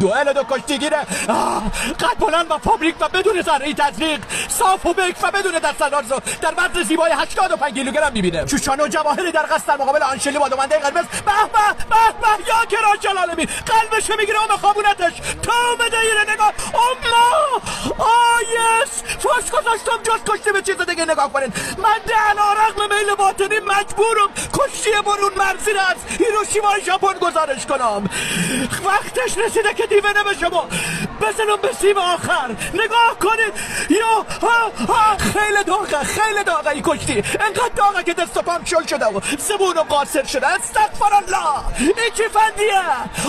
دوئل دو کشتیگیره قد بلند و فابریک و بدون ذره تزریق، صاف و بک و بدون دستانداز در وزن زیبای 85 کیلوگرم میبینه. جوشان و جواهری در قصد در مقابل آنشلی با دومنده قرمز. به به به به یا کرا جلالمی قلبش میگیره و مخابونتش تو بده اینه نگاه. اما آیس فاش گذاشتم جز کشتی به چیز دیگه نگاه کنین. من در رغم میل باطنی مجبورم کشتی برون مرزی را از هیروشیما ژاپن گزارش کنم. وقتش رسیده که دیوانه بشم و بزنم به سیم آخر. نگاه کنید یا خیلی داغه این کشتی، انقدر داغه که دست و پام شل شده و زبونم قاصر شده. استغفر الله این چی فندیه؟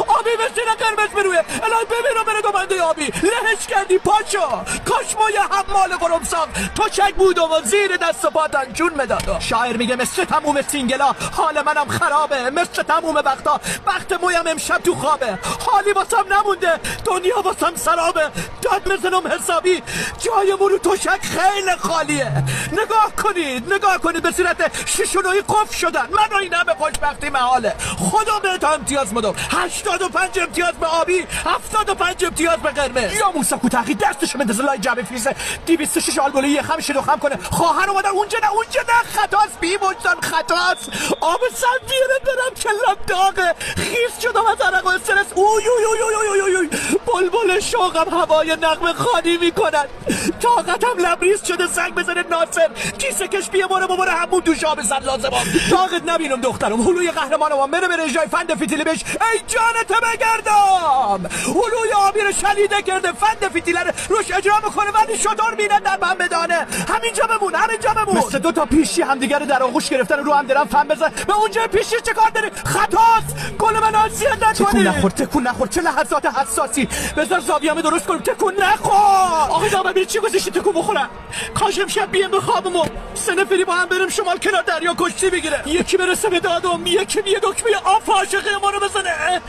آبی بسینه قرمز برویه الان ببینم بره دومنده آبی لهش کردی پاشو. کاش ما یه حمال قرمساق تو چک بودم و زیر دست و پاتن جون میدادم. شاعر میگه مثل تموم سینگلا حال منم خرابه، مثل تموم وقتا وقت مویم امشب تو خوابه. حالی واسم نمونده دنیا واسم سرابه. داد میزنم حسابی جای مرو توشک خیلی خالیه. نگاه کنید به صورت ششونوی قف شدن. من این همه خوشبختی محاله. خدا بهت امتیاز مدم. 85 امتیاز به آبی، 75 امتیاز به قرمز. یا موسی کوتاهی دستش بندازه لای جعبه فیزه 206 آلبولی یه خمش رو خم کنه. خواهر اومدن اونجا نه خطاست بی وجدان خطاست. آب سردیره برم کلم داغه خیس شدم از عرق و استرس. اوی بلبل شوقم هوای نغمه خانی میکنن. طاقتم لبریز شده سنگ بزنه ناصر کیسه کش بیه باره همون دوش آب زد لازمم. طاقت نبینم دخترم هلوی قهرمانم بره جای فند فیتیلی بش. ای جانت بگردم هلوی آبی رو شلیده کرده فند فیتیله روش اجرا میکنه ولی شطور مینه در من بدانه. همینجا بمون مثل دو تا پیشی همدیگه رو در آغوش گرفتن رو هم درم فن بزن. به اونجا پیشی چه کار داری؟ خطاست. گل من آسیت نکنی. تکون نخور چه لحظات حساسی. بذار زاویه‌مو درست کنم. تکون نخور. آقا دامه بری چی گذاشتی تکون بخورم؟ کاش امشب بیام بخوابم و سنفری با هم بریم شمال کنار دریا کشتی بگیره. یکی برسه به دادم یکی بیه دکمه آف عاشقی ما رو بزنه.